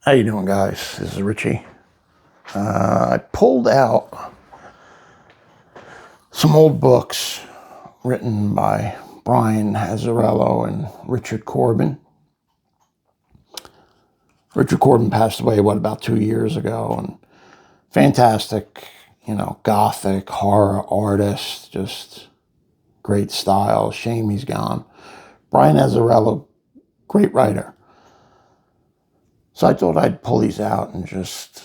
How you doing, guys? This is Richie. I pulled out some old books written by Brian Azzarello and Richard Corben. Richard Corben passed away, about 2 years ago, and fantastic, gothic horror artist, just great style. Shame he's gone. Brian Azzarello, great writer. So I thought I'd pull these out and just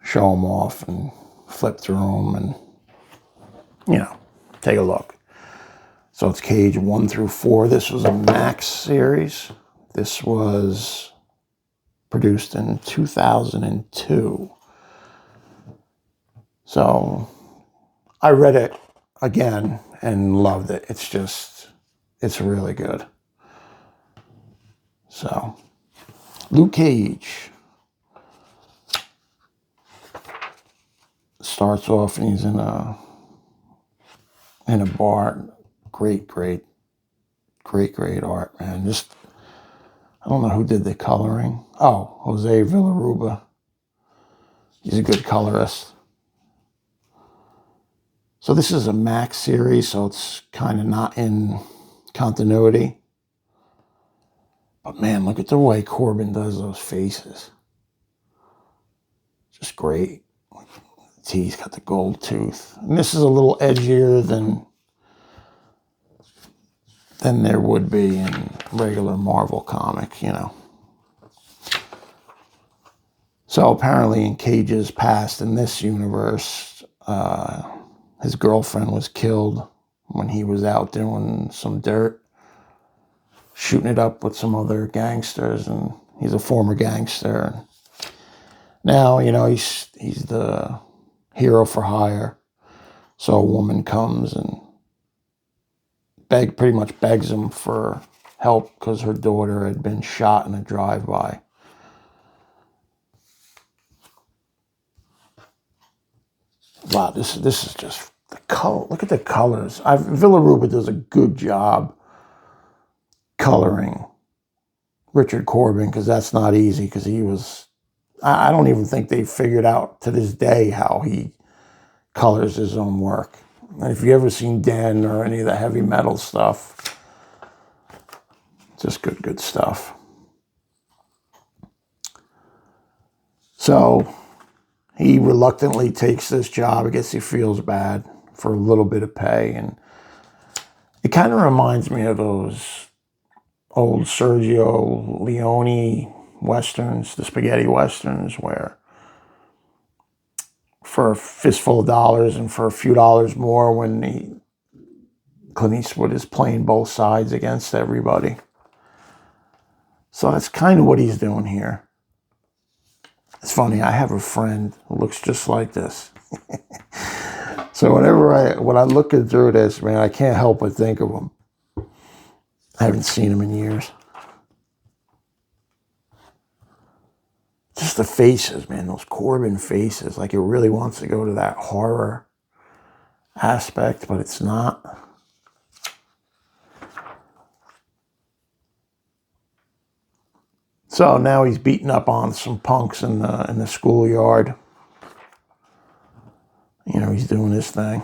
show them off and flip through them and, take a look. So it's Cage 1 through 4. This was a Maxx series. This was produced in 2002. So I read it again and loved it. It's really good. So, Luke Cage starts off and he's in a bar. Great art, man. Just, I don't know who did the coloring. Oh, Jose Villaruba. He's a good colorist. So this is a Maxx series, so it's kind of not in continuity. But man, look at the way Corben does those faces. Just great. He's got the gold tooth. And this is a little edgier than there would be in regular Marvel comic, So apparently in Cage's past, in this universe, his girlfriend was killed when he was out doing some dirt, shooting it up with some other gangsters, and he's a former gangster. Now, he's the hero for hire. So a woman comes and pretty much begs him for help because her daughter had been shot in a drive-by. Wow, this is just the color. Look at the colors. Villaruba does a good job coloring Richard Corben, because that's not easy, because he was, I don't even think they figured out to this day how he colors his own work. And if you ever seen Den or any of the heavy metal stuff, just good stuff. So he reluctantly takes this job. I guess he feels bad for a little bit of pay. And it kind of reminds me of those old Sergio Leone westerns, the spaghetti westerns, where for a fistful of dollars and for a few dollars more, when Clint Eastwood is playing both sides against everybody. So that's kind of what he's doing here. It's funny, I have a friend who looks just like this. So when I look through this, man, I can't help but think of him. I haven't seen him in years. Just the faces, man, those Corben faces. Like it really wants to go to that horror aspect, but it's not. So now he's beating up on some punks in the schoolyard. He's doing his thing.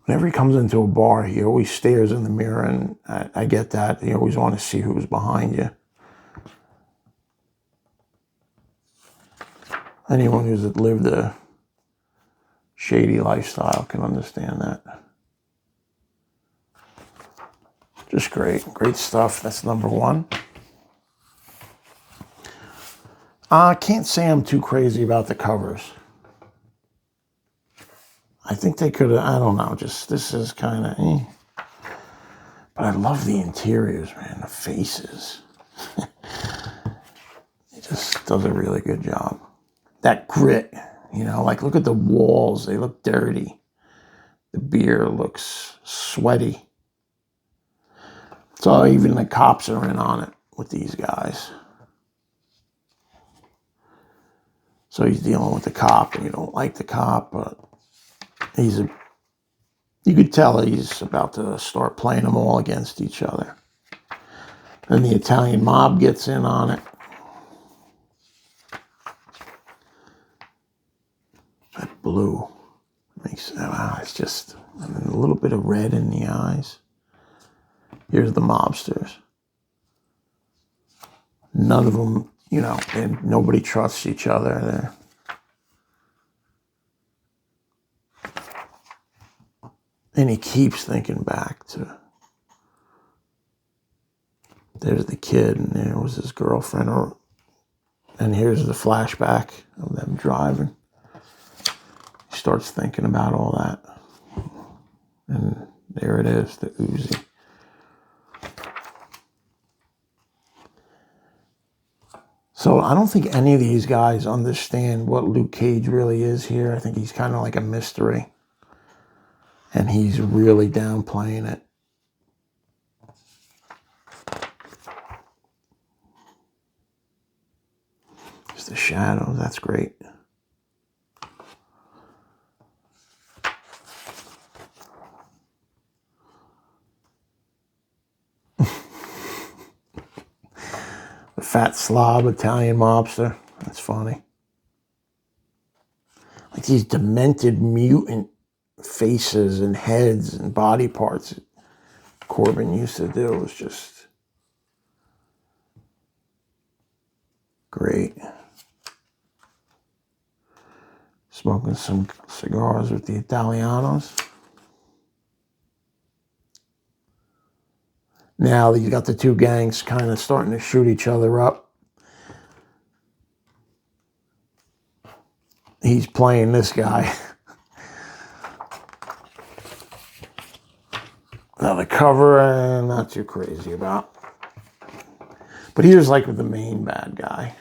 Whenever he comes into a bar, he always stares in the mirror, and I get that. You always want to see who's behind you. Anyone who's lived a shady lifestyle can understand that. Just great stuff. That's number 1. I can't say I'm too crazy about the covers. I think they could have, I don't know, just this is kind of But I love the interiors, man, the faces. It just does a really good job. That grit, like look at the walls. They look dirty. The beer looks sweaty. So even the cops are in on it with these guys. So he's dealing with the cop, and you don't like the cop, but you could tell he's about to start playing them all against each other. Then the Italian mob gets in on it. That blue makes, it's just a little bit of red in the eyes. Here's the mobsters. None of them, you know, and nobody trusts each other there. And he keeps thinking back to, there's the kid, and there was his girlfriend, and here's the flashback of them driving. He starts thinking about all that. And there it is, the Uzi. So I don't think any of these guys understand what Luke Cage really is here. I think he's kind of like a mystery. And he's really downplaying it. Just the shadows, that's great. The fat slob Italian mobster. That's funny. Like these demented mutant faces and heads and body parts that Corben used to do was just great. Smoking some cigars with the Italianos. Now you got the two gangs kind of starting to shoot each other up. He's playing this guy. Now the cover, I'm not too crazy about. But here's like with the main bad guy.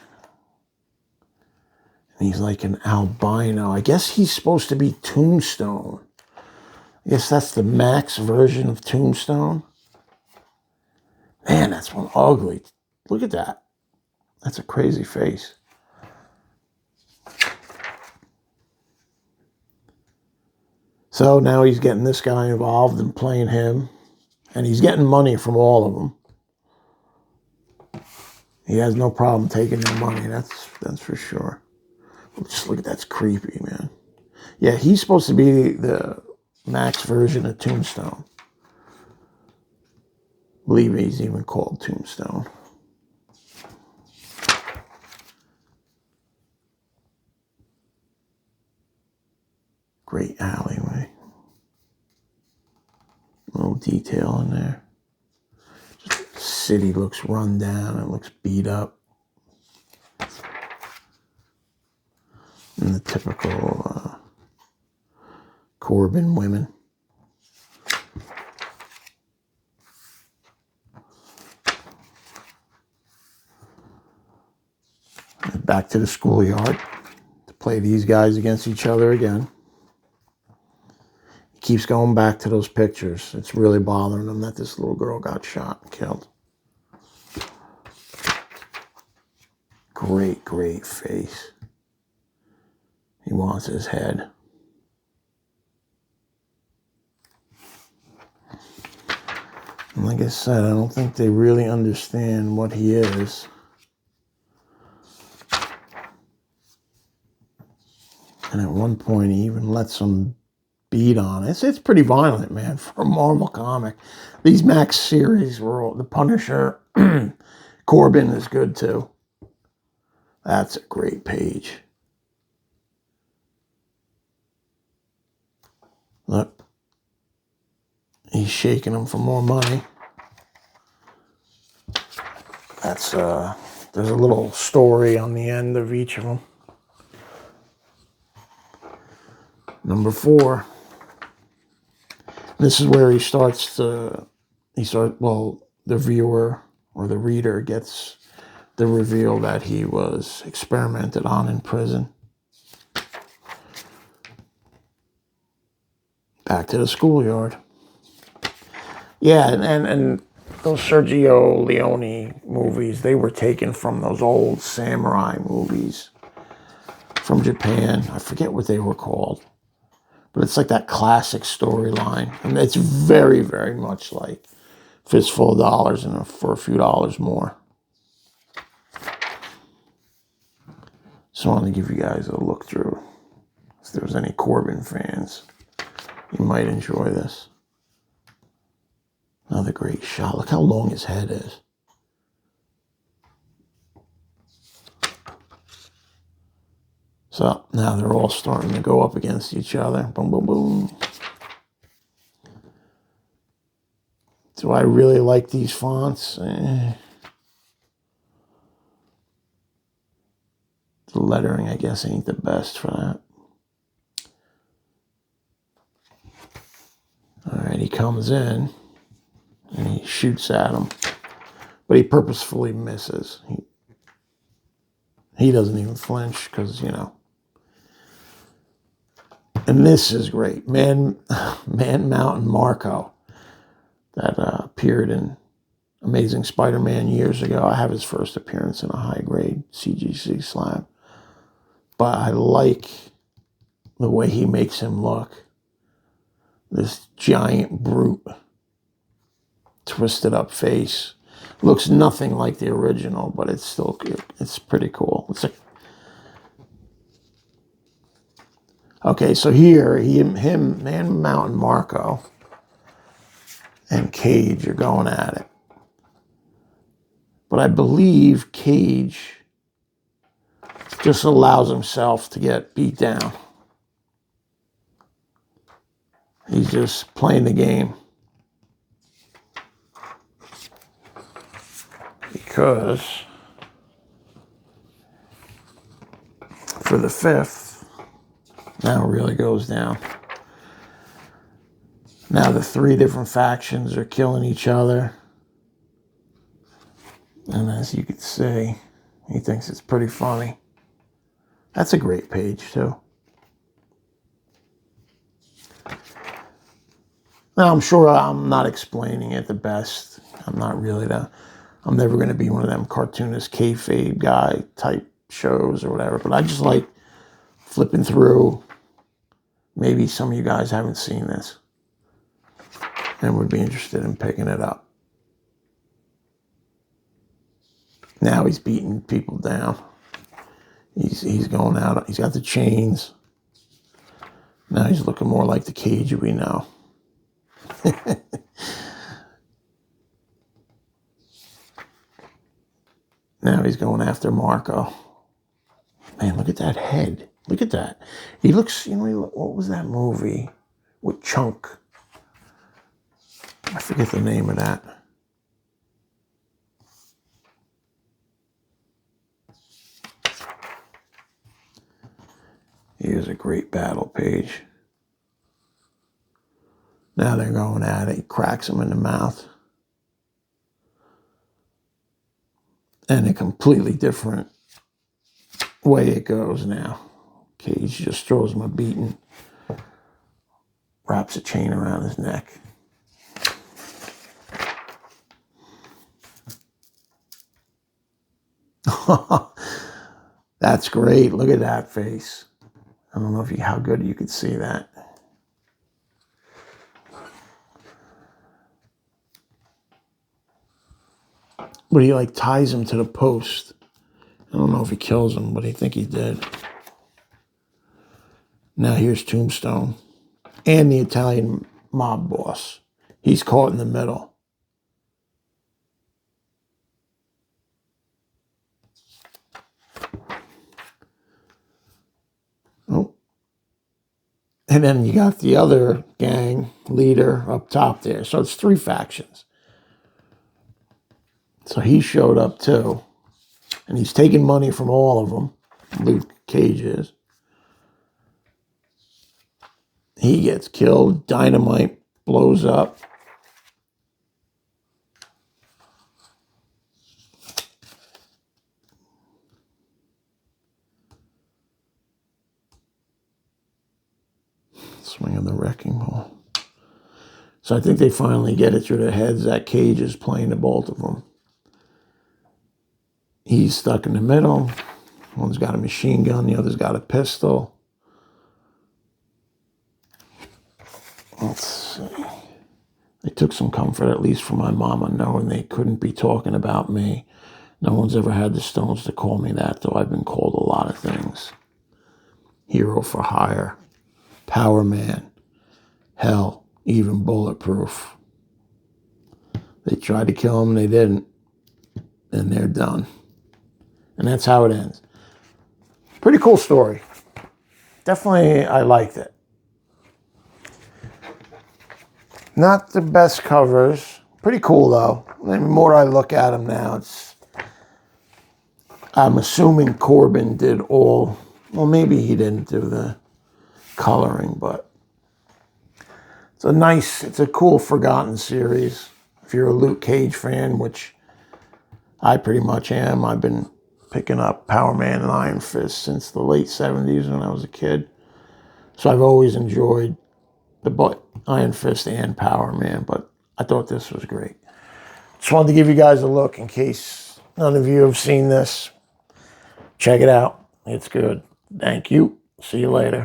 And he's like an albino. I guess he's supposed to be Tombstone. I guess that's the Maxx version of Tombstone. Man, that's one ugly. Look at that. That's a crazy face. So now he's getting this guy involved and playing him. And he's getting money from all of them. He has no problem taking their money. That's for sure. Just look at that's creepy, man. Yeah, he's supposed to be the Maxx version of Tombstone. I believe he's even called Tombstone. Great alleyway. Little detail in there. Just the city looks run down. It looks beat up. And the typical Corben women. And back to the schoolyard to play these guys against each other again. He keeps going back to those pictures. It's really bothering him that this little girl got shot and killed. Great, great face. He wants his head. And like I said, I don't think they really understand what he is. And at one point, he even lets some beat on it. It's pretty violent, man, for a Marvel comic. These Maxx series were all, the Punisher, Corben is good too. That's a great page. Look, he's shaking them for more money. That's there's a little story on the end of each of them. Number 4. This is where he starts to, well, the viewer or the reader gets the reveal that he was experimented on in prison. Back to the schoolyard. Yeah, and those Sergio Leone movies, they were taken from those old samurai movies from Japan. I forget what they were called. But it's like that classic storyline. And it's very, very much like fistful of dollars and for a few dollars more. Just wanted to give you guys a look through. If there's any Corben fans, you might enjoy this. Another great shot. Look how long his head is. So now they're all starting to go up against each other. Boom, boom, boom. Do I really like these fonts? The lettering, I guess, ain't the best for that. All right, he comes in and he shoots at him, but he purposefully misses. He doesn't even flinch because, you know. And this is great. Man Mountain Marco that appeared in Amazing Spider-Man years ago. I have his first appearance in a high-grade CGC slab. But I like the way he makes him look. This giant brute, twisted up face. Looks nothing like the original, but it's pretty cool. It's like, okay, so here, Man Mountain Marco and Cage are going at it. But I believe Cage just allows himself to get beat down. He's just playing the game. Because for the 5th, now it really goes down. Now the 3 different factions are killing each other. And as you can see, he thinks it's pretty funny. That's a great page, too. Now, I'm sure I'm not explaining it the best. I'm never going to be one of them cartoonist kayfabe guy type shows or whatever. But I just like flipping through. Maybe some of you guys haven't seen this and would be interested in picking it up. Now he's beating people down. He's going out. He's got the chains. Now he's looking more like the Cage we know. Now he's going after Marco. Man, look at that head. Look at that. He looks, what was that movie with Chunk? I forget the name of that. Here's a great battle page. Now they're going at it. He cracks him in the mouth. And a completely different way it goes now. Cage just throws him a beating. Wraps a chain around his neck. That's great. Look at that face. I don't know how good you could see that. But he ties him to the post. I don't know if he kills him, but I think he did. Now here's Tombstone and the Italian mob boss. He's caught in the middle. Oh. And then you got the other gang leader up top there. So it's 3 factions. So he showed up too. And he's taking money from all of them. Luke Cage is. He gets killed. Dynamite blows up. Swing of the wrecking ball. So I think they finally get it through their heads that Cage is playing the both of them. He's stuck in the middle. One's got a machine gun, the other's got a pistol. Let's see. They took some comfort, at least from my mama, knowing they couldn't be talking about me. No one's ever had the stones to call me that, though I've been called a lot of things. Hero for hire, power man, hell, even bulletproof. They tried to kill him, they didn't, and they're done. And that's how it ends. Pretty cool story. Definitely, I liked it. Not the best covers. Pretty cool, though. The more I look at them now, I'm assuming Corben did all... Well, maybe he didn't do the coloring, but... It's a cool forgotten series. If you're a Luke Cage fan, which I pretty much am, I've been picking up Power Man and Iron Fist since the late 70s when I was a kid. So I've always enjoyed the Iron Fist and Power Man, but I thought this was great. Just wanted to give you guys a look in case none of you have seen this. Check it out. It's good. Thank you. See you later.